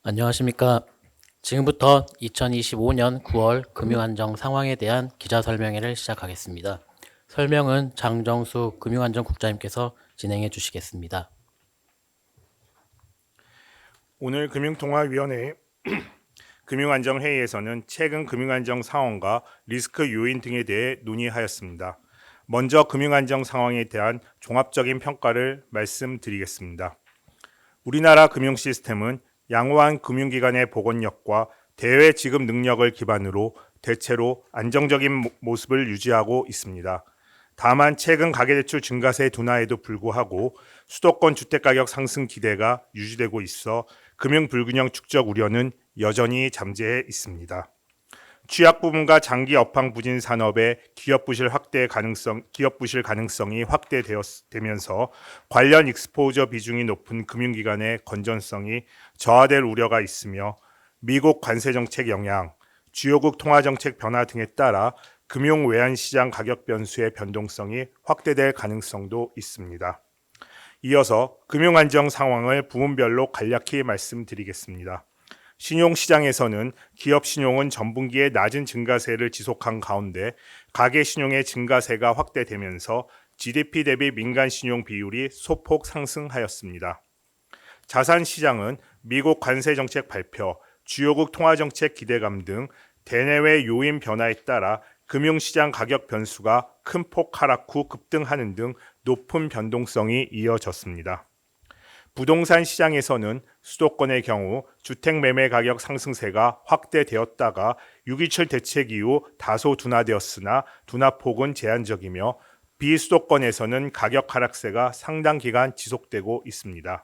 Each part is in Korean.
안녕하십니까. 지금부터 2025년 9월 금융안정 상황에 대한 기자 설명회를 시작하겠습니다. 설명은 장정수 금융안전국장님께서 진행해 주시겠습니다. 오늘 금융통화위원회 금융안정회의에서는 최근 금융안정 상황과 리스크 요인 등에 대해 논의하였습니다. 먼저 금융안정 상황에 대한 종합적인 평가를 말씀드리겠습니다. 우리나라 금융 시스템은 양호한 금융기관의 복원력과 대외 지급 능력을 기반으로 대체로 안정적인 모습을 유지하고 있습니다. 다만 최근 가계대출 증가세 둔화에도 불구하고 수도권 주택가격 상승 기대가 유지되고 있어 금융 불균형 축적 우려는 여전히 잠재해 있습니다. 취약 부분과 장기 업황 부진 산업의 기업 부실 가능성이 확대되면서 관련 익스포저 비중이 높은 금융기관의 건전성이 저하될 우려가 있으며 미국 관세 정책 영향, 주요국 통화 정책 변화 등에 따라 금융 외환 시장 가격 변수의 변동성이 확대될 가능성도 있습니다. 이어서 금융 안정 상황을 부문별로 간략히 말씀드리겠습니다. 신용시장에서는 기업 신용은 전분기에 낮은 증가세를 지속한 가운데 가계 신용의 증가세가 확대되면서 GDP 대비 민간 신용 비율이 소폭 상승하였습니다. 자산시장은 미국 관세 정책 발표, 주요국 통화 정책 기대감 등 대내외 요인 변화에 따라 금융시장 가격 변수가 큰 폭 하락 후 급등하는 등 높은 변동성이 이어졌습니다. 부동산 시장에서는 수도권의 경우 주택 매매 가격 상승세가 확대되었다가 6.27 대책 이후 다소 둔화되었으나 둔화폭은 제한적이며 비수도권에서는 가격 하락세가 상당 기간 지속되고 있습니다.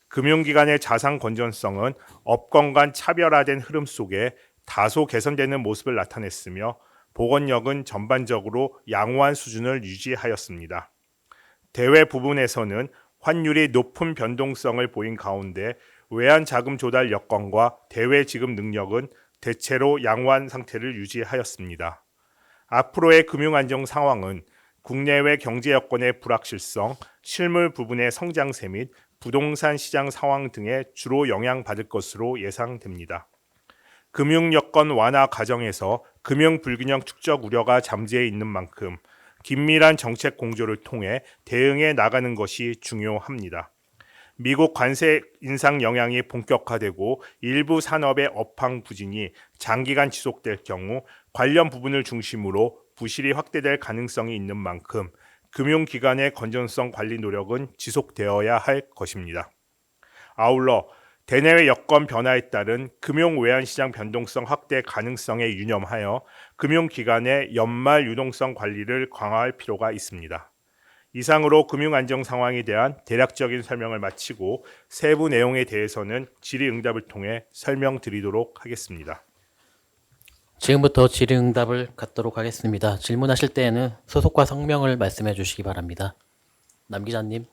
금융기관의 자산 건전성은 업권 간 차별화된 흐름 속에 다소 개선되는 모습을 나타냈으며 복원력은 전반적으로 양호한 수준을 유지하였습니다. 대외 부분에서는 환율이 높은 변동성을 보인 가운데 외환 자금 조달 여건과 대외 지급 능력은 대체로 양호한 상태를 유지하였습니다. 앞으로의 금융 안정 상황은 국내외 경제 여건의 불확실성, 실물 부분의 성장세 및 부동산 시장 상황 등에 주로 영향받을 것으로 예상됩니다. 금융 여건 완화 과정에서 금융 불균형 축적 우려가 잠재해 있는 만큼 긴밀한 정책 공조를 통해 대응해 나가는 것이 중요합니다. 미국 관세 인상 영향이 본격화되고 일부 산업의 업황 부진이 장기간 지속될 경우 관련 부분을 중심으로 부실이 확대될 가능성이 있는 만큼 금융기관의 건전성 관리 노력은 지속되어야 할 것입니다. 아울러 대내외 여건 변화에 따른 금융 외환시장 변동성 확대 가능성에 유념하여 금융기관의 연말 유동성 관리를 강화할 필요가 있습니다. 이상으로 금융 안정 상황에 대한 대략적인 설명을 마치고 세부 내용에 대해서는 질의응답을 통해 설명드리도록 하겠습니다. 지금부터 질의응답을 갖도록 하겠습니다. 질문하실 때에는 소속과 성명을 말씀해 주시기 바랍니다. 남 기자님.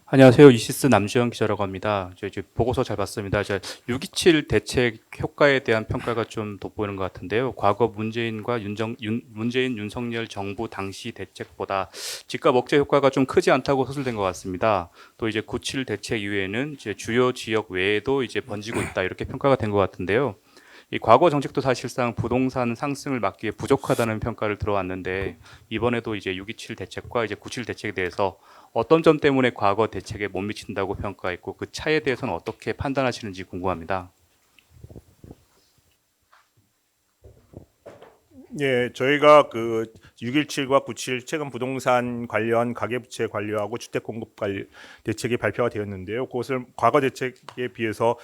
안녕하세요. 이시스 남주현 기자라고 합니다. 저 이제 보고서 잘 봤습니다. 6.27 대책 효과에 대한 평가가 좀 돋보이는 것 같은데요. 과거 문재인 윤석열 정부 당시 대책보다 집값 억제 효과가 좀 크지 않다고 서술된 것 같습니다. 또 이제 9.7 대책 이후에는 이제 주요 지역 외에도 이제 번지고 있다 이렇게 평가가 된 것 같은데요. 이 과거 정책도 사실상 부동산 상승을 막기에 부족하다는 평가를 들어왔는데 이번에도 이제 6.27 대책과 이제 9.7 대책에 대해서 어떤 점 때문에 과거 대책에 못 미친다고 평가했고 그 차이에 대해서는 어떻게 판단하시는지 궁금합니다. 예, 저희가 그 6.17과 9.7 최근 부동산 관련 가계부채 관리하고 주택 공급 관리 대책이 발표가 되었는데요. 그것을 과거 대책에 비해서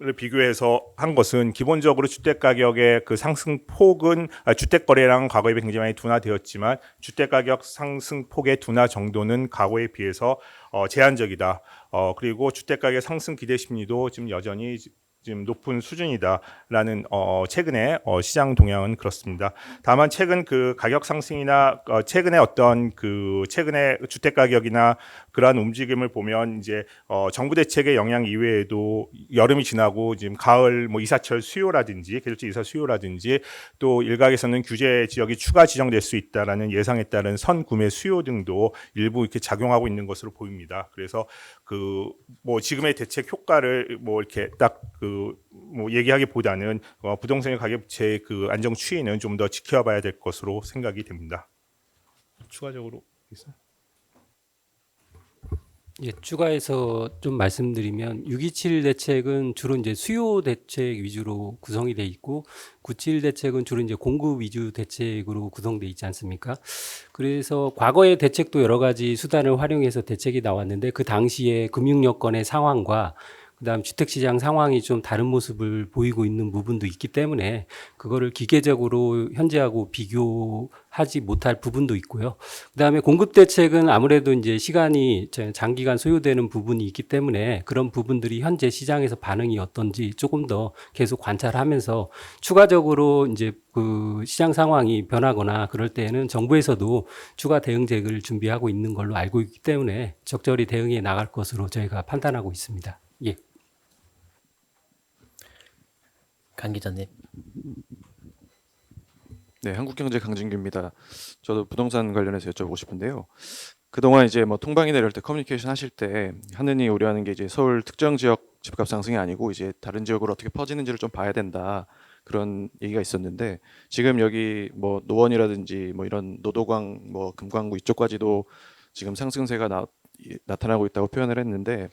를 비교해서 한 것은 기본적으로 주택 가격의 그 상승 폭은 주택 거래량은 과거에 비해 굉장히 많이 둔화되었지만 주택 가격 상승 폭의 둔화 정도는 과거에 비해서 제한적이다. 그리고 주택 가격 상승 기대 심리도 지금 여전히 지금 높은 수준이다라는 최근에 시장 동향은 그렇습니다. 다만 최근 그 가격 상승이나 최근에 어떤 그 최근에 주택 가격이나 그러한 움직임을 보면 이제 정부 대책의 영향 이외에도 여름이 지나고 지금 가을 뭐 이사철 수요라든지 계절적 이사 수요라든지 또 일각에서는 규제 지역이 추가 지정될 수 있다라는 예상에 따른 선구매 수요 등도 일부 이렇게 작용하고 있는 것으로 보입니다. 그래서 그 뭐 지금의 대책 효과를 뭐 이렇게 딱 그 뭐 얘기하기보다는 부동산의 가격제 그 안정 추이는 좀 더 지켜봐야 될 것으로 생각이 됩니다. 추가적으로 있어요? 예, 추가해서 좀 말씀드리면 627 대책은 주로 이제 수요 대책 위주로 구성이 돼 있고 97 대책은 주로 이제 공급 위주 대책으로 구성돼 있지 않습니까? 그래서 과거의 대책도 여러 가지 수단을 활용해서 대책이 나왔는데 그 당시에 금융 여건의 상황과 그다음 주택시장 상황이 좀 다른 모습을 보이고 있는 부분도 있기 때문에 그거를 기계적으로 현재하고 비교하지 못할 부분도 있고요. 그다음에 공급 대책은 아무래도 이제 시간이 장기간 소요되는 부분이 있기 때문에 그런 부분들이 현재 시장에서 반응이 어떤지 조금 더 계속 관찰하면서 추가적으로 이제 그 시장 상황이 변하거나 그럴 때에는 정부에서도 추가 대응책을 준비하고 있는 걸로 알고 있기 때문에 적절히 대응해 나갈 것으로 저희가 판단하고 있습니다. 예. 강 기자님. 네, 한국경제 강진규입니다. 저도 부동산 관련해서 여쭤보고 싶은데요. 그동안 이제 뭐 통방이나 이럴 때 커뮤니케이션 하실 때 하느니 우려하는 게 이제 서울 특정 지역 집값 상승이 아니고 이제 다른 지역으로 어떻게 퍼지는지를 좀 봐야 된다. 그런 얘기가 있었는데 지금 여기 뭐 노원이라든지 뭐 이런 노도광 뭐 금광구 이쪽까지도 지금 상승세가 나타나고 있다고 표현을 했는데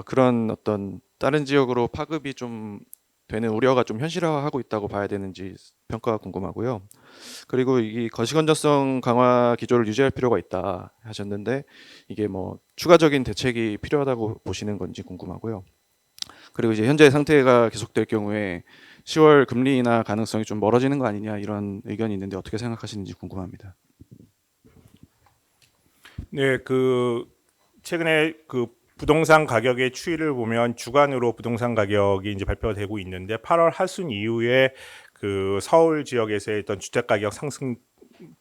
그런 어떤 다른 지역으로 파급이 좀 되는 우려가 좀 현실화하고 있다고 봐야 되는지 평가가 궁금하고요. 그리고 이 거시 건전성 강화 기조를 유지할 필요가 있다 하셨는데 이게 뭐 추가적인 대책이 필요하다고 보시는 건지 궁금하고요. 그리고 이제 현재 상태가 계속될 경우에 10월 금리 인하 가능성이 좀 멀어지는 거 아니냐 이런 의견이 있는데 어떻게 생각하시는지 궁금합니다. 네, 그 최근에 그 부동산 가격의 추이를 보면 주간으로 부동산 가격이 이제 발표가 되고 있는데 8월 하순 이후에 그 서울 지역에서의 어떤 주택 가격 상승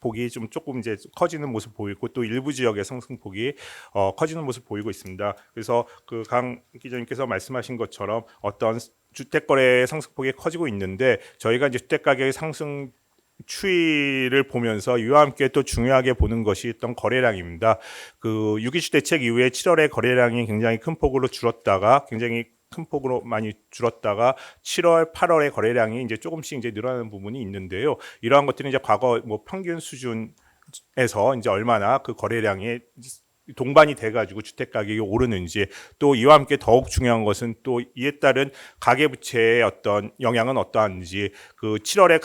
폭이 좀 조금 이제 커지는 모습 보이고 또 일부 지역의 상승폭이 커지는 모습 보이고 있습니다. 그래서 그 강 기자님께서 말씀하신 것처럼 어떤 주택 거래의 상승폭이 커지고 있는데 저희가 이제 주택 가격의 상승 추이를 보면서 이와 함께 또 중요하게 보는 것이 어떤 거래량입니다. 그 6.27 대책 이후에 7월에 거래량이 굉장히 큰 폭으로 줄었다가 굉장히 큰 폭으로 많이 줄었다가 7월, 8월의 거래량이 이제 조금씩 이제 늘어나는 부분이 있는데요. 이러한 것들은 이제 과거 뭐 평균 수준에서 이제 얼마나 그 거래량이 동반이 돼가지고 주택 가격이 오르는지 또 이와 함께 더욱 중요한 것은 또 이에 따른 가계부채의 어떤 영향은 어떠한지 그 7월에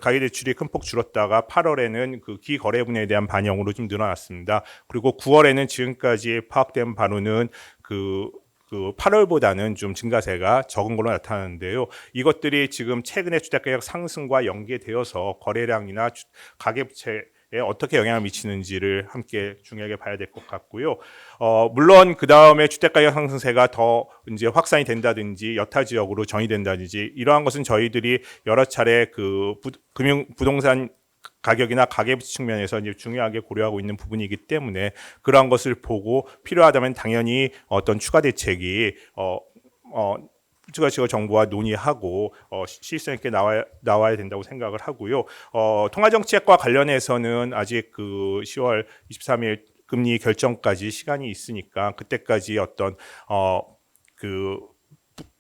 가계대출이 큰 폭 줄었다가 8월에는 그 기거래분에 대한 반영으로 좀 늘어났습니다. 그리고 9월에는 지금까지 파악된 바로는 그 8월보다는 좀 증가세가 적은 걸로 나타나는데요. 이것들이 지금 최근의 주택가격 상승과 연계되어서 거래량이나 가계부채 어떻게 영향을 미치는지를 함께 중요하게 봐야 될 것 같고요. 물론 그 다음에 주택가격 상승세가 더 이제 확산이 된다든지 여타 지역으로 전이된다든지 이러한 것은 저희들이 여러 차례 그 부동산 가격이나 가계부채 측면에서 이제 중요하게 고려하고 있는 부분이기 때문에 그러한 것을 보고 필요하다면 당연히 어떤 추가 대책이 추가 지역 정부와 논의하고 실효성 있게 나와야 된다고 생각을 하고요. 통화 정책과 관련해서는 아직 그 10월 23일 금리 결정까지 시간이 있으니까 그때까지 어떤 그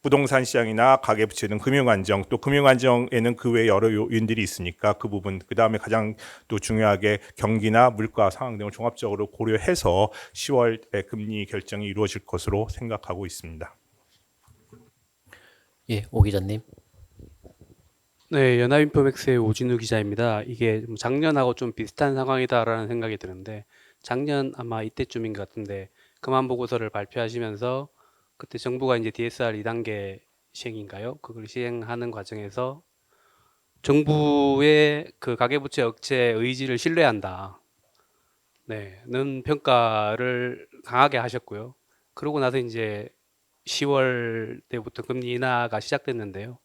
부동산 시장이나 가계부채 등 금융안정 또 금융안정에는 그 외 여러 요인들이 있으니까 그 부분 그 다음에 가장 또 중요하게 경기나 물가 상황 등을 종합적으로 고려해서 10월에 금리 결정이 이루어질 것으로 생각하고 있습니다. 예, 오 기자님. 네, 연합인포맥스의 오진우 기자입니다. 이게 작년하고 좀 비슷한 상황이다라는 생각이 드는데 작년 아마 이때쯤인 것 같은데 금안 보고서를 발표하시면서 그때 정부가 이제 DSR 2단계 시행인가요? 그걸 시행하는 과정에서 정부의 그 가계부채 억제 의지를 신뢰한다. 네,는 평가를 강하게 하셨고요. 그러고 나서 이제 10월 때부터 금리 인하가 시작됐는데요.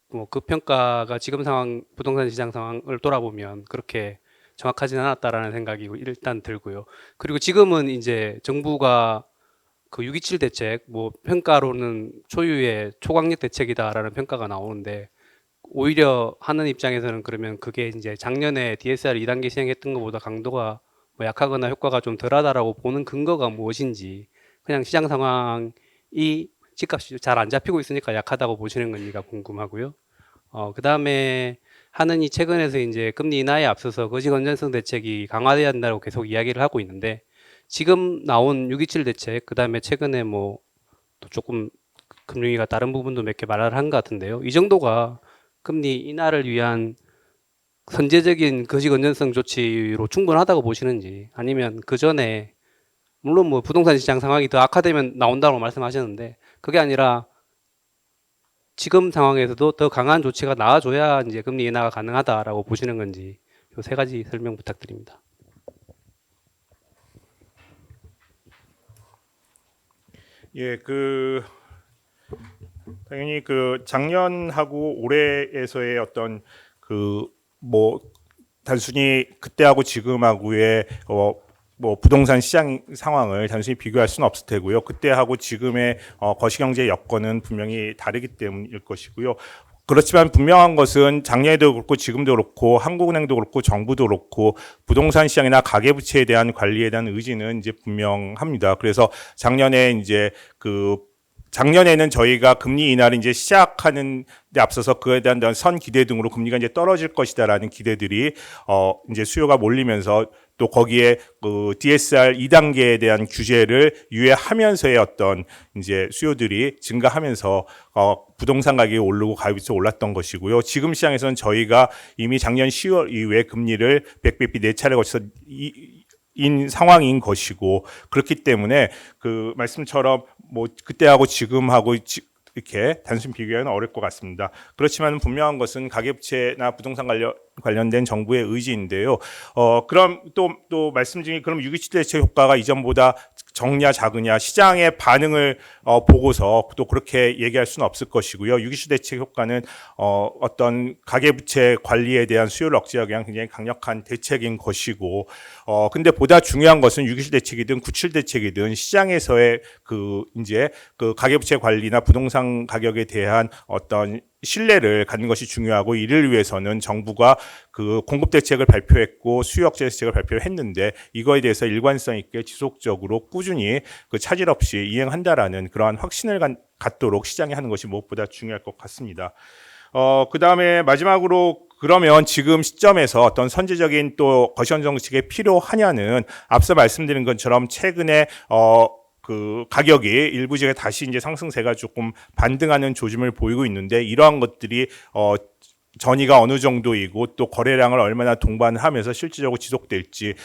뭐 그 평가가 지금 상황, 부동산 시장 상황을 돌아보면 그렇게 정확하진 않았다라는 생각이 일단 들고요. 그리고 지금은 이제 정부가 그 6.27 대책, 뭐 평가로는 초유의 초강력 대책이다라는 평가가 나오는데, 오히려 하는 입장에서는 그러면 그게 이제 작년에 DSR 2단계 시행했던 것보다 강도가 뭐 약하거나 효과가 좀 덜하다라고 보는 근거가 무엇인지, 그냥 시장 상황이 집값이 잘 안 잡히고 있으니까 약하다고 보시는 건지가 궁금하고요. 그 다음에 하느니 최근에서 이제 금리 인하에 앞서서 거시 건전성 대책이 강화돼야 한다고 계속 이야기를 하고 있는데, 지금 나온 6.27 대책, 그 다음에 최근에 뭐 또 조금 금융위가 다른 부분도 몇 개 말을 한 것 같은데요. 이 정도가 금리 인하를 위한 선제적인 거시 건전성 조치로 충분하다고 보시는지, 아니면 그 전에 물론 뭐 부동산 시장 상황이 더 악화되면 나온다고 말씀하셨는데, 그게 아니라 지금 상황에서도 더 강한 조치가 나와줘야 이제 금리 인하가 가능하다라고 보시는 건지, 이 세 가지 설명 부탁드립니다. 예, 당연히 작년하고 올해에서의 어떤 뭐 단순히 그때하고 지금하고의 뭐 부동산 시장 상황을 단순히 비교할 수는 없을 테고요. 그때하고 지금의 거시경제 여건은 분명히 다르기 때문일 것이고요. 그렇지만 분명한 것은 작년에도 그렇고 지금도 그렇고 한국은행도 그렇고 정부도 그렇고 부동산 시장이나 가계부채에 대한 관리에 대한 의지는 이제 분명합니다. 그래서 작년에는 저희가 금리 인하를 이제 시작하는 데 앞서서 그에 대한 선 기대 등으로 금리가 이제 떨어질 것이다라는 기대들이 이제 수요가 몰리면서 또 거기에 DSR 2단계에 대한 규제를 유예하면서의 어떤 이제 수요들이 증가하면서 부동산 가격이 오르고 가계부채 올랐던 것이고요. 지금 시장에서는 저희가 이미 작년 10월 이후에 금리를 100bp 4차례 거쳐서 인 상황인 것이고, 그렇기 때문에 그 말씀처럼 뭐 그때하고 지금하고 이렇게 단순 비교하기는 어려울 것 같습니다. 그렇지만 분명한 것은 가계부채나 부동산 관련된 정부의 의지인데요. 그럼 또 말씀 중에 그럼 6.27 대책 효과가 이전보다 적냐 작으냐 시장의 반응을 보고서 또 그렇게 얘기할 수는 없을 것이고요. 6.27 대책 효과는 어떤 가계부채 관리에 대한 수요를 억제하기 위한 굉장히 강력한 대책인 것이고, 근데 보다 중요한 것은 6.27 대책이든 9.7 대책이든 시장에서의 이제 가계부채 관리나 부동산 가격에 대한 어떤 신뢰를 갖는 것이 중요하고, 이를 위해서는 정부가 공급 대책을 발표했고 수요 억제 대책을 발표했는데 이거에 대해서 일관성 있게 지속적으로 꾸준히 차질 없이 이행한다라는 그러한 확신을 갖도록 시장이 하는 것이 무엇보다 중요할 것 같습니다. 그다음에 마지막으로, 그러면 지금 시점에서 어떤 선제적인 또 거시건 정책이 필요하냐는 앞서 말씀드린 것처럼 최근에 가격이 일부 지역에 다시 이제 상승세가 조금 반등하는 조짐을 보이고 있는데, 이러한 것들이 전이가 어느 정도이고 또 거래량을 얼마나 동반하면서 실질적으로 지속될지,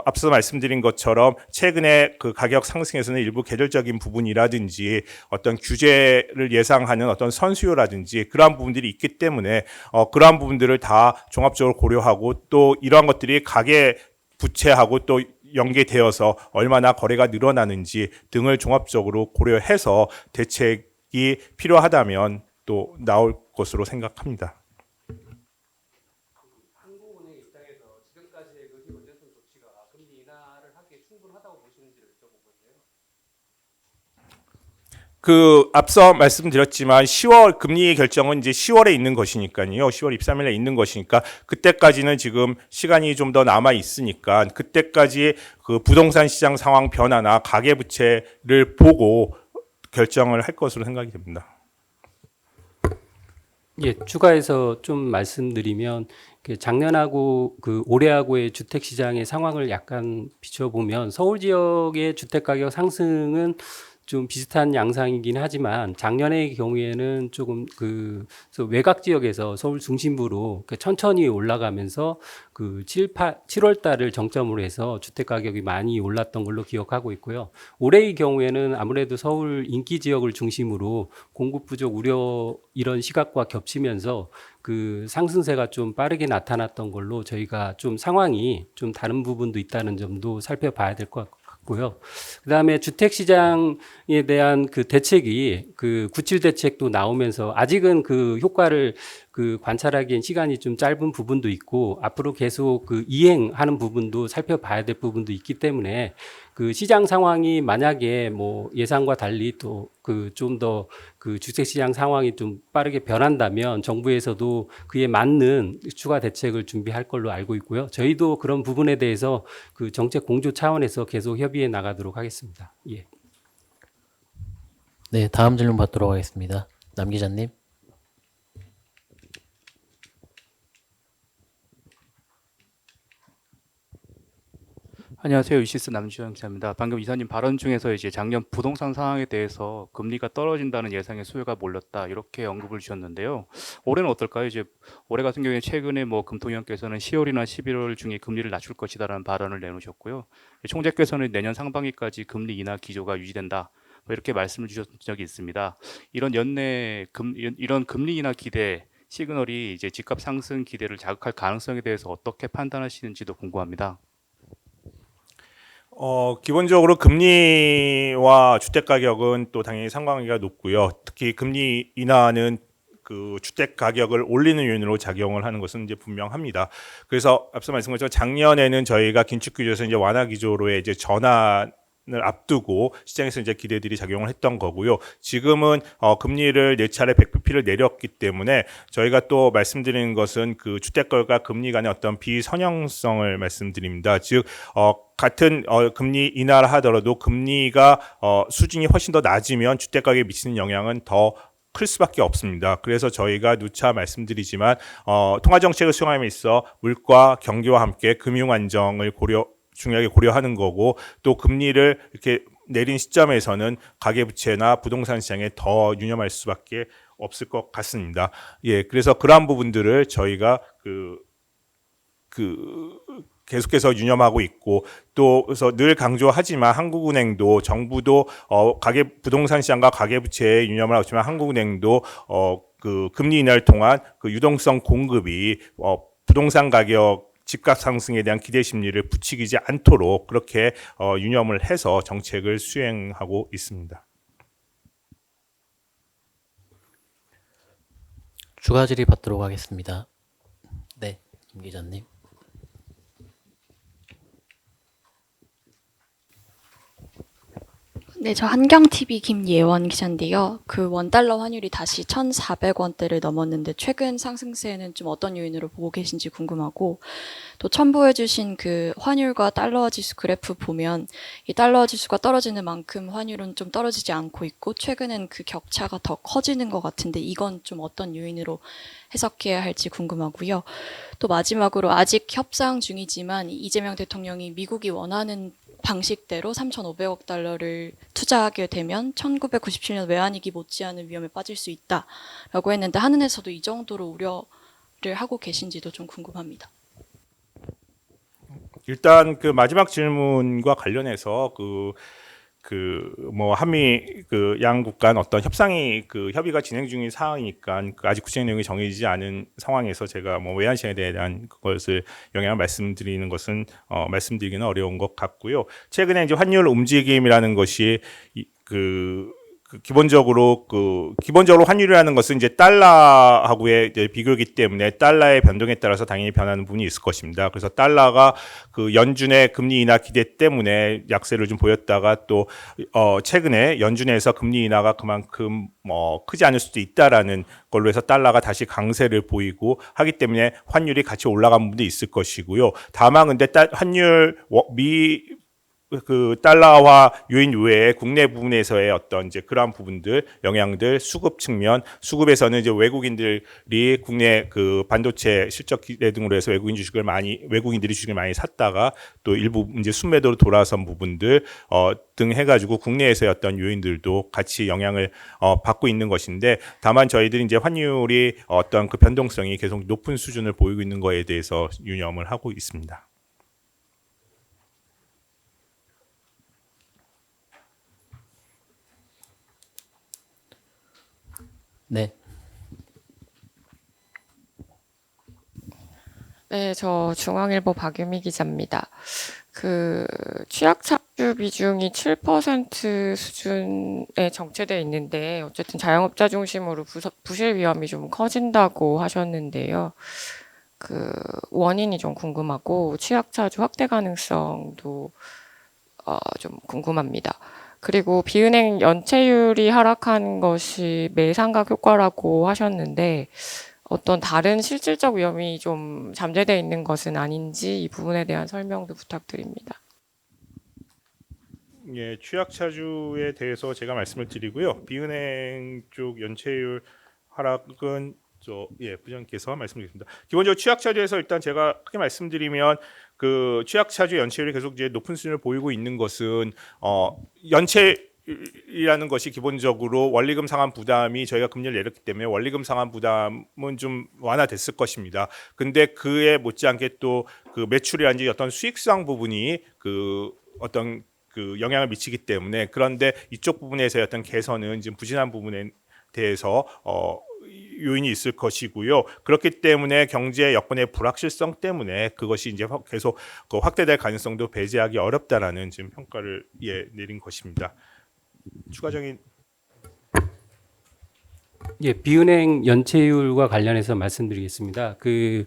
앞서 말씀드린 것처럼 최근에 가격 상승에서는 일부 계절적인 부분이라든지 어떤 규제를 예상하는 어떤 선수요라든지 그러한 부분들이 있기 때문에 그러한 부분들을 다 종합적으로 고려하고, 또 이러한 것들이 가계 부채하고 또 연계되어서 얼마나 거래가 늘어나는지 등을 종합적으로 고려해서 대책이 필요하다면 또 나올 것으로 생각합니다. 한국은행 입장에서 지금까지의 거시 건전성 조치가 금리 인하를 하기에 충분하다고 보시는지를 여쭤보거든요. 앞서 말씀드렸지만 10월 금리 결정은 이제 10월에 있는 것이니까요. 10월 23일에 있는 것이니까 그때까지는 지금 시간이 좀 더 남아 있으니까 그때까지 부동산 시장 상황 변화나 가계 부채를 보고 결정을 할 것으로 생각이 됩니다. 예, 추가해서 좀 말씀드리면 작년하고 올해하고의 주택 시장의 상황을 약간 비춰보면 서울 지역의 주택 가격 상승은 좀 비슷한 양상이긴 하지만 작년의 경우에는 조금 외곽 지역에서 서울 중심부로 천천히 올라가면서 7월 달을 정점으로 해서 주택 가격이 많이 올랐던 걸로 기억하고 있고요. 올해의 경우에는 아무래도 서울 인기 지역을 중심으로 공급 부족 우려 이런 시각과 겹치면서 상승세가 좀 빠르게 나타났던 걸로 저희가 좀 상황이 좀 다른 부분도 있다는 점도 살펴봐야 될 것 같고, 있고요. 그다음에 주택 시장에 대한 그 대책이 그 97 대책도 나오면서 아직은 그 효과를 그 관찰하기엔 시간이 좀 짧은 부분도 있고 앞으로 계속 그 이행하는 부분도 살펴봐야 될 부분도 있기 때문에 그 시장 상황이 만약에 뭐 예상과 달리 또 그 좀 더 그 주택 시장 상황이 좀 빠르게 변한다면 정부에서도 그에 맞는 추가 대책을 준비할 걸로 알고 있고요. 저희도 그런 부분에 대해서 그 정책 공조 차원에서 계속 협의해 나가도록 하겠습니다. 예. 네, 다음 질문 받도록 하겠습니다. 남 기자님. 안녕하세요. 이시스 남주현 기자입니다. 방금 이사님 발언 중에서 이제 작년 부동산 상황에 대해서 금리가 떨어진다는 예상의 수요가 몰렸다 이렇게 언급을 주셨는데요. 올해는 어떨까요? 이제 올해 같은 경우에 최근에 뭐 금통위원께서는 10월이나 11월 중에 금리를 낮출 것이다라는 발언을 내놓으셨고요. 총재께서는 내년 상반기까지 금리 인하 기조가 유지된다. 뭐 이렇게 말씀을 주셨던 적이 있습니다. 이런 이런 금리 인하 기대 시그널이 이제 집값 상승 기대를 자극할 가능성에 대해서 어떻게 판단하시는지도 궁금합니다. 기본적으로 금리와 주택 가격은 또 당연히 상관관계가 높고요. 특히 금리 인하는 그 주택 가격을 올리는 요인으로 작용을 하는 것은 이제 분명합니다. 그래서 앞서 말씀드린 것처럼 작년에는 저희가 긴축 기조에서 이제 완화 기조로의 이제 전환을 앞두고 시장에서 이제 기대들이 작용을 했던 거고요. 지금은 금리를 4차례 100bp를 내렸기 때문에 저희가 또 말씀드리는 것은 그 주택가격과 금리 간의 어떤 비선형성을 말씀드립니다. 즉 같은 금리 인하를 하더라도 금리가 수준이 훨씬 더 낮으면 주택가격에 미치는 영향은 더 클 수밖에 없습니다. 그래서 저희가 누차 말씀드리지만 통화정책을 수행함에 있어 물가 경기와 함께 금융 안정을 중요하게 고려하는 거고 또 금리를 이렇게 내린 시점에서는 가계부채나 부동산 시장에 더 유념할 수밖에 없을 것 같습니다. 예, 그래서 그러한 부분들을 저희가 계속해서 유념하고 있고 또 그래서 늘 강조하지만 한국은행도 정부도 가계 부동산 시장과 가계부채에 유념을 하고 있지만 한국은행도 그 금리 인하를 통한 그 유동성 공급이 부동산 가격 집값 상승에 대한 기대 심리를 부추기지 않도록 그렇게 유념을 해서 정책을 수행하고 있습니다. 추가 질의 받도록 하겠습니다. 네, 김 기자님. 네, 저 한경TV 김예원 기자인데요. 그 원달러 환율이 다시 1,400원대를 넘었는데 최근 상승세는 좀 어떤 요인으로 보고 계신지 궁금하고 또 첨부해 주신 그 환율과 달러 지수 그래프 보면 이 달러 지수가 떨어지는 만큼 환율은 좀 떨어지지 않고 있고 최근엔 그 격차가 더 커지는 것 같은데 이건 좀 어떤 요인으로 해석해야 할지 궁금하고요. 또 마지막으로 아직 협상 중이지만 이재명 대통령이 미국이 원하는 방식대로 3,500억 달러를 투자하게 되면 1997년 외환위기 못지않은 위험에 빠질 수 있다라고 했는데 한은에서도 이 정도로 우려를 하고 계신지도 좀 궁금합니다. 일단 그 마지막 질문과 관련해서 뭐 한미 그 양국 간 어떤 협상이 그 협의가 진행 중인 상황이니까 그 아직 구체적 내용이 정해지지 않은 상황에서 제가 뭐 외환 시장에 대한 그것을 영향을 말씀드리는 것은 말씀드리기는 어려운 것 같고요. 최근에 이제 환율 움직임이라는 것이 기본적으로 환율이라는 것은 이제 달러하고의 이제 비교이기 때문에 달러의 변동에 따라서 당연히 변하는 부분이 있을 것입니다. 그래서 달러가 그 연준의 금리 인하 기대 때문에 약세를 좀 보였다가 또 최근에 연준에서 금리 인하가 그만큼 크지 않을 수도 있다라는 걸로 해서 달러가 다시 강세를 보이고 하기 때문에 환율이 같이 올라간 부분도 있을 것이고요. 다만 근데 그 달러화 요인 외에 국내 부분에서의 어떤 이제 그러한 부분들 영향들 수급 측면 수급에서는 이제 외국인들이 국내 그 반도체 실적 기대 등으로 해서 외국인들이 주식을 많이 샀다가 또 일부 이제 순매도로 돌아선 부분들 등 해가지고 국내에서의 어떤 요인들도 같이 영향을 받고 있는 것인데 다만 저희들이 이제 환율이 어떤 그 변동성이 계속 높은 수준을 보이고 있는 거에 대해서 유념을 하고 있습니다. 네, 네, 저 중앙일보 박유미 기자입니다. 그 취약차주 비중이 7% 수준에 정체돼 있는데 어쨌든 자영업자 중심으로 부실 위험이 좀 커진다고 하셨는데요. 그 원인이 좀 궁금하고 취약차주 확대 가능성도 좀 궁금합니다. 그리고 비은행 연체율이 하락한 것이 매상각 효과라고 하셨는데 어떤 다른 실질적 위험이 좀 잠재되어 있는 것은 아닌지 이 부분에 대한 설명도 부탁드립니다. 예, 취약차주에 대해서 제가 말씀을 드리고요. 비은행 쪽 연체율 하락은 부장님께서 말씀드리겠습니다. 기본적으로 취약차주에서 일단 제가 크게 말씀드리면 그 취약차주 연체율이 계속 이제 높은 수준을 보이고 있는 것은 연체율이라는 것이 기본적으로 원리금 상환 부담이 저희가 금리를 내렸기 때문에 원리금 상환 부담은 좀 완화됐을 것입니다. 근데 그에 못지않게 또 그 매출이라든지 어떤 수익성 부분이 그 어떤 그 영향을 미치기 때문에 그런데 이쪽 부분에서의 어떤 개선은 지금 부진한 부분에 대해서 요인이 있을 것이고요. 그렇기 때문에 경제 여건의 불확실성 때문에 그것이 이제 계속 확대될 가능성도 배제하기 어렵다라는 지금 평가를 내린 것입니다. 추가적인 비은행 연체율과 관련해서 말씀드리겠습니다. 그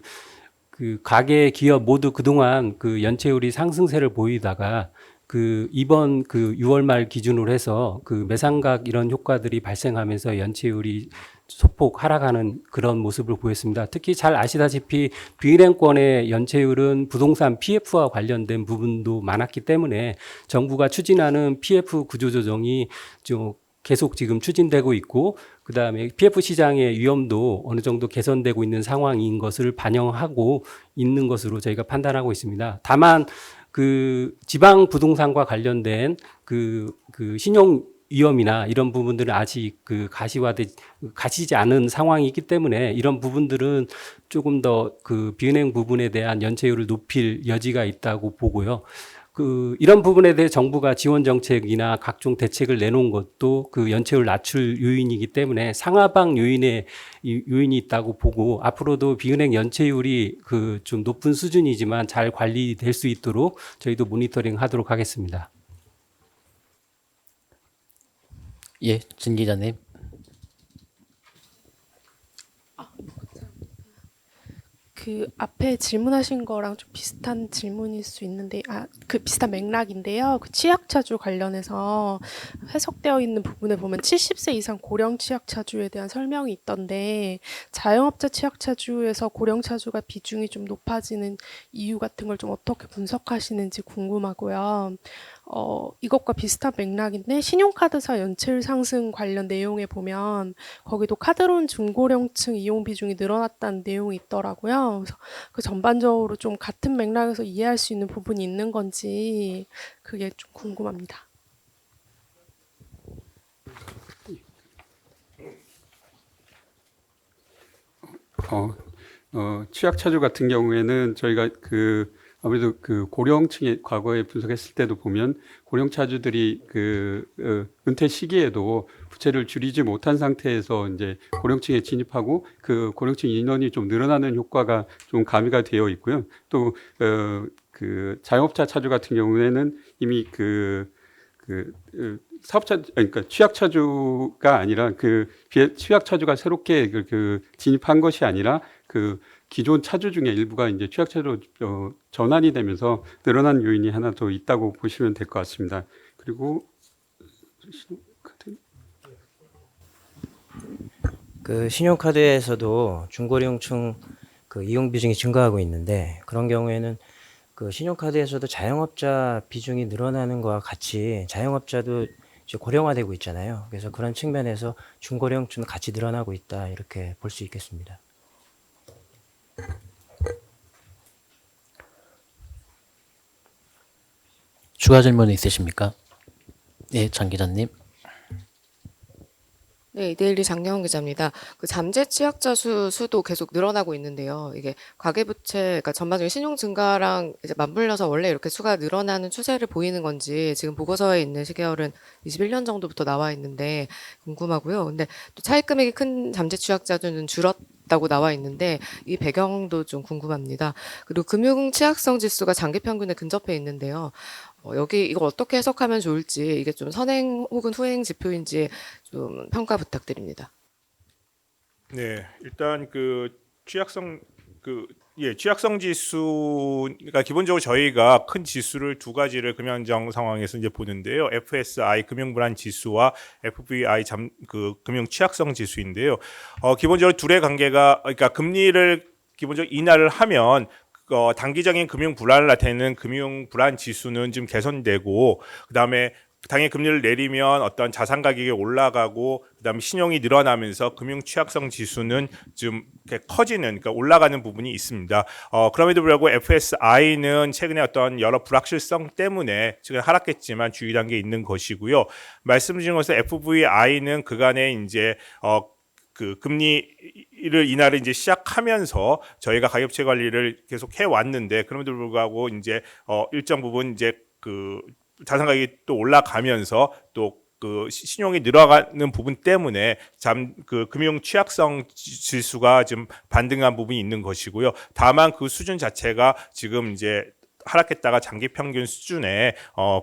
가계 기업 모두 그동안 그 연체율이 상승세를 보이다가 그 이번 그 6월 말 기준으로 해서 그 매상각 이런 효과들이 발생하면서 연체율이 소폭 하락하는 그런 모습을 보였습니다. 특히 잘 아시다시피 비은행권의 연체율은 부동산 PF와 관련된 부분도 많았기 때문에 정부가 추진하는 PF 구조조정이 좀 계속 지금 추진되고 있고 그다음에 PF 시장의 위험도 어느 정도 개선되고 있는 상황인 것을 반영하고 있는 것으로 저희가 판단하고 있습니다. 다만 그 지방 부동산과 관련된 그 신용 위험이나 이런 부분들은 아직 그 가시지 않은 상황이기 때문에 이런 부분들은 조금 더 그 비은행 부분에 대한 연체율을 높일 여지가 있다고 보고요. 이런 부분에 대해 정부가 지원 정책이나 각종 대책을 내놓은 것도 그 연체율 낮출 요인이기 때문에 상하방 요인이 있다고 보고 앞으로도 비은행 연체율이 그 좀 높은 수준이지만 잘 관리될 수 있도록 저희도 모니터링 하도록 하겠습니다. 예, 진 기자님. 그 앞에 질문하신 거랑 좀 비슷한 질문일 수 있는데, 그 비슷한 맥락인데요. 그 취약차주 관련해서 해석되어 있는 부분에 보면 70세 이상 고령 취약차주에 대한 설명이 있던데, 자영업자 취약차주에서 고령차주가 비중이 좀 높아지는 이유 같은 걸 좀 어떻게 분석하시는지 궁금하고요. 이것과 비슷한 맥락인데, 신용카드사 연체율 상승 관련 내용에 보면 거기도 카드론 중고령층 이용 비중이 늘어났다는 내용이 있더라고요. 그래서 그 전반적으로 좀 같은 맥락에서 이해할 수 있는 부분이 있는 건지 그게 좀 궁금합니다. 취약차주 같은 경우에는 저희가 아무래도 그 고령층의 과거에 분석했을 때도 보면 고령차주들이 은퇴 시기에도 부채를 줄이지 못한 상태에서 이제 고령층에 진입하고 그 고령층 인원이 좀 늘어나는 효과가 좀 가미가 되어 있고요. 또 그 자영업자 차주 같은 경우에는 이미 사업차, 그러니까 취약차주가 아니라 취약차주가 새롭게 진입한 것이 아니라 기존 차주 중에 일부가 이제 취약차주로 전환이 되면서 늘어난 요인이 하나 더 있다고 보시면 될 것 같습니다. 그리고 신용카드에서도 중고령층 이용 비중이 증가하고 있는데 그런 경우에는 신용카드에서도 자영업자 비중이 늘어나는 것과 같이 자영업자도 이제 고령화되고 있잖아요. 그래서 그런 측면에서 중고령층 같이 늘어나고 있다 이렇게 볼 수 있겠습니다. 추가 질문 있으십니까? 예, 장 기자님. 네, 이데일리 장려원 기자입니다. 그 잠재 취약자 수도 계속 늘어나고 있는데요. 이게 가계부채, 그러니까 전반적인 신용 증가랑 이제 맞물려서 원래 이렇게 수가 늘어나는 추세를 보이는 건지 지금 보고서에 있는 시계열은 21년 정도부터 나와 있는데 궁금하고요. 근데 또 차입 금액이 큰 잠재 취약자들은 줄었다고 나와 있는데 이 배경도 좀 궁금합니다. 그리고 금융 취약성 지수가 장기 평균에 근접해 있는데요. 여기 이거 어떻게 해석하면 좋을지 이게 좀 선행 혹은 후행 지표인지 좀 평가 부탁드립니다. 네, 일단 취약성 지수가 기본적으로 저희가 큰 지수를 두 가지를 금융안정 상황에서 이제 보는데요. FSI 금융불안 지수와 FVI 금융 취약성 지수인데요. 기본적으로 둘의 관계가 그러니까 금리를 기본적으로 인하를 하면 단기적인 금융 불안을 나타내는 금융 불안 지수는 좀 개선되고 그다음에 당연히 금리를 내리면 어떤 자산 가격이 올라가고 그다음에 신용이 늘어나면서 금융 취약성 지수는 좀 이렇게 커지는 그러니까 올라가는 부분이 있습니다. 그럼에도 불구하고 FSI는 최근에 어떤 여러 불확실성 때문에 지금 하락했지만 주의 단계에 있는 것이고요. 말씀 주신 것은 FVI는 그간에 이제 금리를 인하를 이제 시작하면서 저희가 가격체 관리를 계속 해 왔는데 그럼에도 불구하고 이제 일정 부분 이제 자산 가격이 또 올라가면서 또 신용이 늘어가는 부분 때문에 금융 취약성 지수가 좀 반등한 부분이 있는 것이고요. 다만 그 수준 자체가 지금 이제 하락했다가 장기 평균 수준에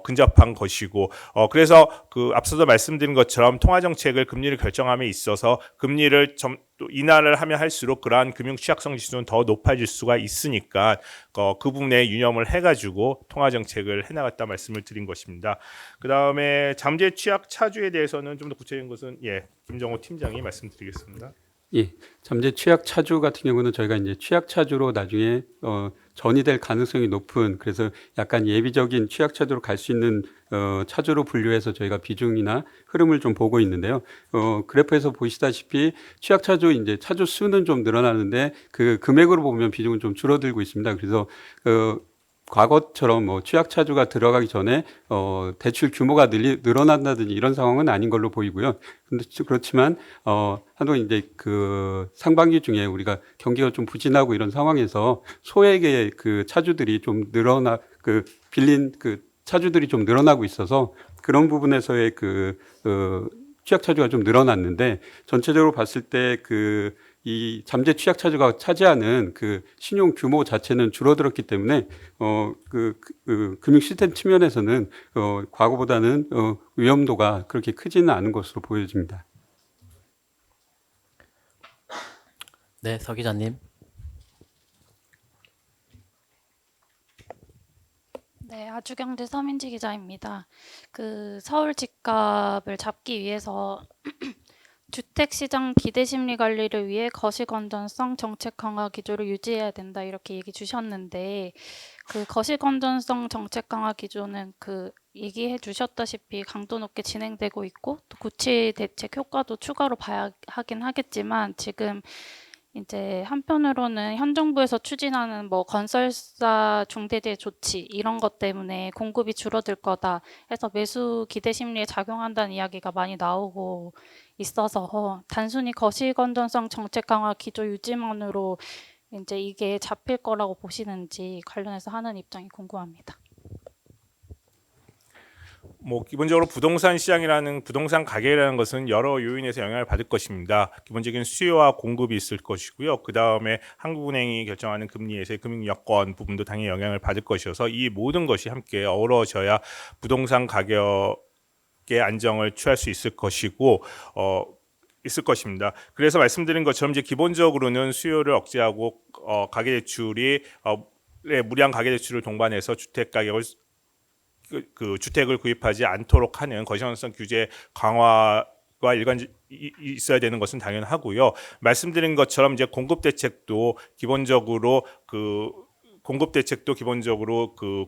근접한 것이고 그래서 앞서도 말씀드린 것처럼 통화 정책을 금리를 결정함에 있어서 금리를 또 인하를 하면 할수록 그러한 금융 취약성 지수는 더 높아질 수가 있으니까 그 부분에 유념을 해가지고 통화 정책을 해나갔다 말씀을 드린 것입니다. 그 다음에 잠재 취약 차주에 대해서는 좀 더 구체적인 것은 김정호 팀장이 말씀드리겠습니다. 예, 잠재 취약 차주 같은 경우는 저희가 이제 취약 차주로 나중에 전이될 가능성이 높은 그래서 약간 예비적인 취약 차주로 갈 수 있는 차주로 분류해서 저희가 비중이나 흐름을 좀 보고 있는데요. 그래프에서 보시다시피 취약 차주 이제 차주 수는 좀 늘어나는데 그 금액으로 보면 비중은 좀 줄어들고 있습니다. 그래서 과거처럼 취약 차주가 들어가기 전에 대출 규모가 늘어난다든지 이런 상황은 아닌 걸로 보이고요. 근데 그렇지만 한동 이제 상반기 중에 우리가 경기가 좀 부진하고 이런 상황에서 소액의 차주들이 좀 빌린 차주들이 좀 늘어나고 있어서 그런 부분에서의 취약 차주가 좀 늘어났는데 전체적으로 봤을 때 이 잠재 취약 차주가 차지하는 신용 규모 자체는 줄어들었기 때문에 금융 시스템 측면에서는 과거보다는 위험도가 그렇게 크지는 않은 것으로 보여집니다. 네, 서 기자님. 네, 아주경제 서민지 기자입니다. 서울 집값을 잡기 위해서 주택시장 기대심리 관리를 위해 거시건전성 정책 강화 기조를 유지해야 된다 이렇게 얘기 주셨는데 거시건전성 정책 강화 기조는 얘기해 주셨다시피 강도 높게 진행되고 있고 또 구치 대책 효과도 추가로 봐야 하긴 하겠지만 지금 이제 한편으로는 현 정부에서 추진하는 건설사 중대재해 조치 이런 것 때문에 공급이 줄어들 거다 해서 매수 기대 심리에 작용한다는 이야기가 많이 나오고 있어서 단순히 거시건전성 정책 강화 기조 유지만으로 이제 이게 잡힐 거라고 보시는지 관련해서 하는 입장이 궁금합니다. 기본적으로 부동산 시장이라는 부동산 가격이라는 것은 여러 요인에서 영향을 받을 것입니다. 기본적인 수요와 공급이 있을 것이고요. 그 다음에 한국은행이 결정하는 금리에서의 금융 여건 부분도 당연히 영향을 받을 것이어서 이 모든 것이 함께 어우러져야 부동산 가격의 안정을 취할 수 있을 것이고 있을 것입니다. 그래서 말씀드린 것처럼 이제 기본적으로는 수요를 억제하고 가계대출이 무리한 가계대출을 동반해서 주택 가격을 주택을 구입하지 않도록 하는 거시건전성 규제 강화가 있어야 되는 것은 당연하고요. 말씀드린 것처럼 이제 공급 대책도 기본적으로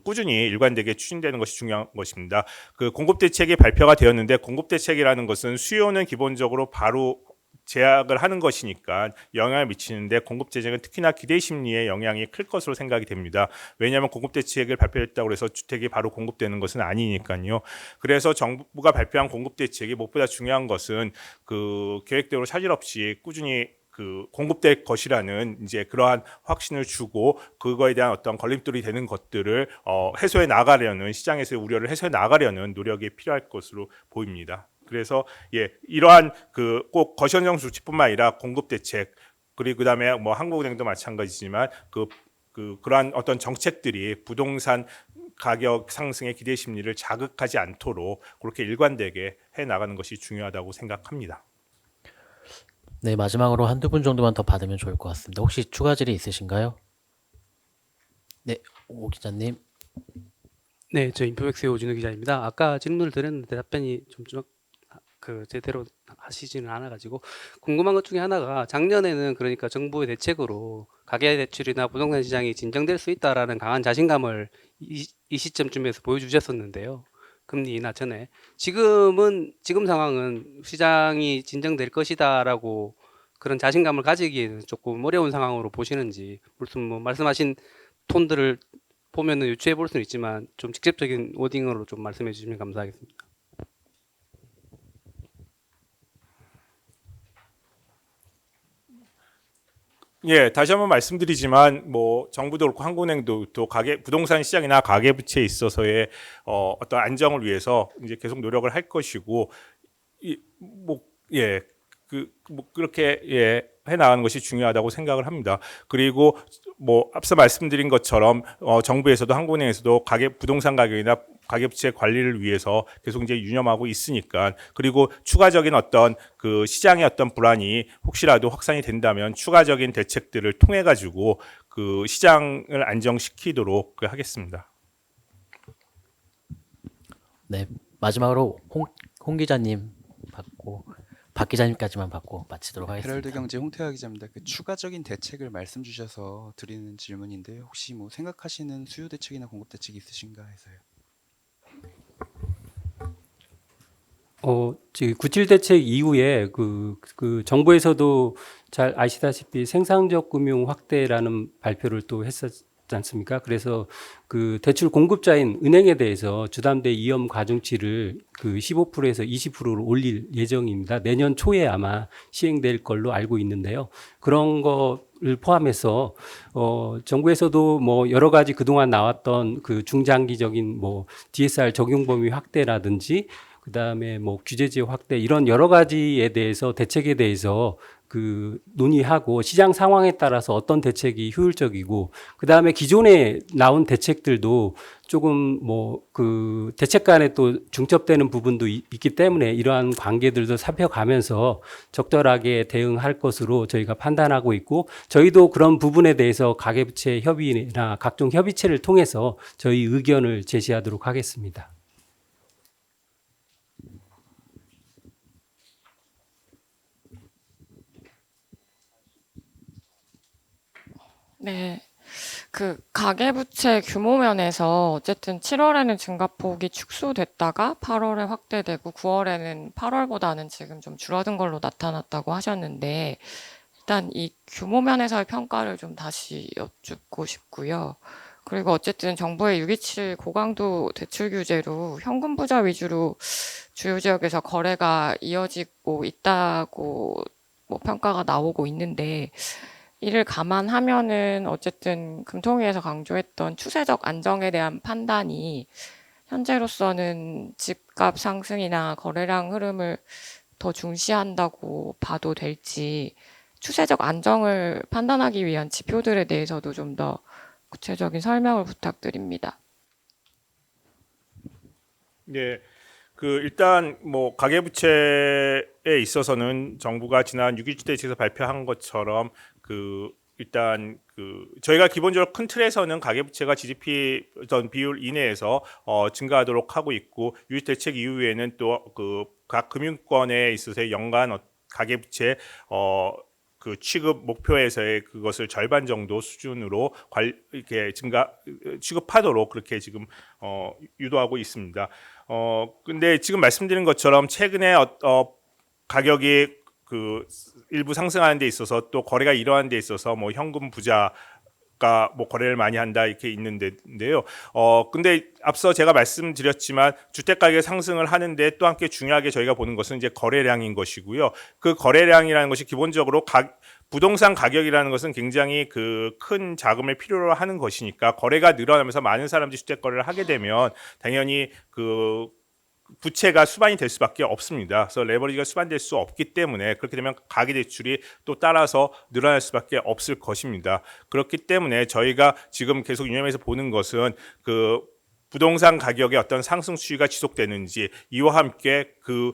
꾸준히 일관되게 추진되는 것이 중요한 것입니다. 공급 대책이 발표가 되었는데 공급 대책이라는 것은 수요는 기본적으로 바로 제약을 하는 것이니까 영향을 미치는데 공급 대책은 특히나 기대 심리에 영향이 클 것으로 생각이 됩니다. 왜냐하면 공급 대책을 발표했다고 해서 주택이 바로 공급되는 것은 아니니까요. 그래서 정부가 발표한 공급 대책이 무엇보다 중요한 것은 그 계획대로 차질 없이 꾸준히 그 공급될 것이라는 이제 그러한 확신을 주고 그거에 대한 어떤 걸림돌이 되는 것들을 해소해 나가려는 시장에서의 우려를 해소해 나가려는 노력이 필요할 것으로 보입니다. 그래서 이러한 그 꼭 거시현정 조치뿐만 아니라 공급 대책 그리고 그다음에 뭐 한국은행도 마찬가지지만 그러한 어떤 정책들이 부동산 가격 상승의 기대 심리를 자극하지 않도록 그렇게 일관되게 해 나가는 것이 중요하다고 생각합니다. 네, 마지막으로 한두 분 정도만 더 받으면 좋을 것 같습니다. 혹시 추가 질의 있으신가요? 네, 오 기자님. 네, 저 인포맥스의 오진우 기자입니다. 아까 질문을 드렸는데 답변이 좀 제대로 하시지는 않아가지고 궁금한 것 중에 하나가 작년에는 그러니까 정부의 대책으로 가계대출이나 부동산 시장이 진정될 수 있다라는 강한 자신감을 이 시점쯤에서 보여주셨었는데요. 금리 인하 전에 지금 상황은 시장이 진정될 것이다라고 그런 자신감을 가지기에는 조금 어려운 상황으로 보시는지 무슨 뭐 말씀하신 톤들을 보면은 유추해 볼 수는 있지만 좀 직접적인 워딩으로 좀 말씀해 주시면 감사하겠습니다. 다시 한번 말씀드리지만 뭐 정부도 그렇고 한국은행도 또 부동산 시장이나 가계부채에 있어서의 어떤 안정을 위해서 이제 계속 노력을 할 것이고 그렇게 해 나가는 것이 중요하다고 생각을 합니다. 그리고 뭐 앞서 말씀드린 것처럼 정부에서도 한국은행에서도 부동산 가격이나 가계부채 관리를 위해서 계속 이제 유념하고 있으니까 그리고 추가적인 어떤 그 시장의 어떤 불안이 혹시라도 확산이 된다면 추가적인 대책들을 통해 가지고 그 시장을 안정시키도록 하겠습니다. 네, 마지막으로 홍 기자님 받고 박 기자님까지만 받고 마치도록 하겠습니다. 헤럴드 경제 홍태화 기자입니다. 그 추가적인 대책을 말씀 주셔서 드리는 질문인데 혹시 뭐 생각하시는 수요 대책이나 공급 대책이 있으신가 해서요. 지금 97 대책 이후에 그 정부에서도 잘 아시다시피 생산적 금융 확대라는 발표를 또 했었지 않습니까? 그래서 그 대출 공급자인 은행에 대해서 주담대 이연 과정치를 그 15%에서 20%로 올릴 예정입니다. 내년 초에 아마 시행될 걸로 알고 있는데요. 그런 거를 포함해서 정부에서도 뭐 여러 가지 그동안 나왔던 그 중장기적인 뭐 DSR 적용 범위 확대라든지 그다음에 뭐 규제제 확대 이런 여러 가지에 대해서 대책에 대해서 그 논의하고 시장 상황에 따라서 어떤 대책이 효율적이고 그다음에 기존에 나온 대책들도 조금 뭐 그 대책 간에 또 중첩되는 부분도 있기 때문에 이러한 관계들도 살펴가면서 적절하게 대응할 것으로 저희가 판단하고 있고 저희도 그런 부분에 대해서 가계부채 협의나 각종 협의체를 통해서 저희 의견을 제시하도록 하겠습니다. 네. 그 가계부채 규모 면에서 어쨌든 7월에는 증가폭이 축소됐다가 8월에 확대되고 9월에는 8월보다는 지금 좀 줄어든 걸로 나타났다고 하셨는데 일단 이 규모 면에서의 평가를 좀 다시 여쭙고 싶고요. 그리고 어쨌든 정부의 627 고강도 대출 규제로 현금 부자 위주로 주요 지역에서 거래가 이어지고 있다고 뭐 평가가 나오고 있는데 이를 감안하면은 어쨌든 금통위에서 강조했던 추세적 안정에 대한 판단이 현재로서는 집값 상승이나 거래량 흐름을 더 중시한다고 봐도 될지 추세적 안정을 판단하기 위한 지표들에 대해서도 좀 더 구체적인 설명을 부탁드립니다. 네. 일단 뭐 가계부채에 있어서는 정부가 지난 6.27 대책에서 발표한 것처럼 일단 저희가 기본적으로 큰 틀에서는 가계부채가 GDP 어떤 비율 이내에서 증가하도록 하고 있고 6.27 대책 이후에는 또 각 금융권에 있어서의 연간 가계부채 그 취급 목표에서의 그것을 절반 정도 수준으로 이렇게 취급하도록 그렇게 지금 유도하고 있습니다. 근데 지금 말씀드린 것처럼 최근에 가격이 일부 상승하는 데 있어서 또 거래가 일어나는 데 있어서 뭐 현금 부자가 뭐 거래를 많이 한다 이렇게 있는데요. 근데 앞서 제가 말씀드렸지만 주택 가격 상승을 하는데 또 함께 중요하게 저희가 보는 것은 이제 거래량인 것이고요. 그 거래량이라는 것이 기본적으로 부동산 가격이라는 것은 굉장히 그 큰 자금을 필요로 하는 것이니까 거래가 늘어나면서 많은 사람들이 주택 거래를 하게 되면 당연히 그 부채가 수반이 될 수밖에 없습니다. 그래서 레버리지가 수반될 수 없기 때문에 그렇게 되면 가계대출이 또 따라서 늘어날 수밖에 없을 것입니다. 그렇기 때문에 저희가 지금 계속 유념해서 보는 것은 그 부동산 가격의 어떤 상승 추이가 지속되는지 이와 함께 그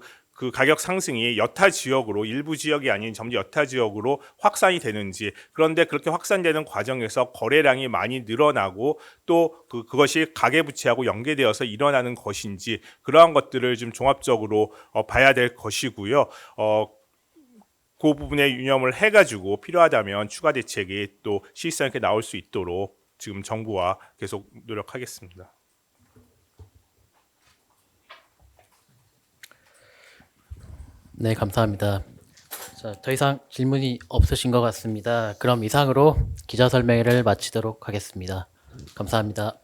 가격 상승이 여타 지역으로 일부 지역이 아닌 전부 여타 지역으로 확산이 되는지 그런데 그렇게 확산되는 과정에서 거래량이 많이 늘어나고 또 그것이 가계부채하고 연계되어서 일어나는 것인지 그러한 것들을 좀 종합적으로 봐야 될 것이고요. 그 부분에 유념을 해가지고 필요하다면 추가 대책이 또 실질성 있게 나올 수 있도록 지금 정부와 계속 노력하겠습니다. 네, 감사합니다. 자, 더 이상 질문이 없으신 것 같습니다. 그럼 이상으로 기자 설명회를 마치도록 하겠습니다. 감사합니다.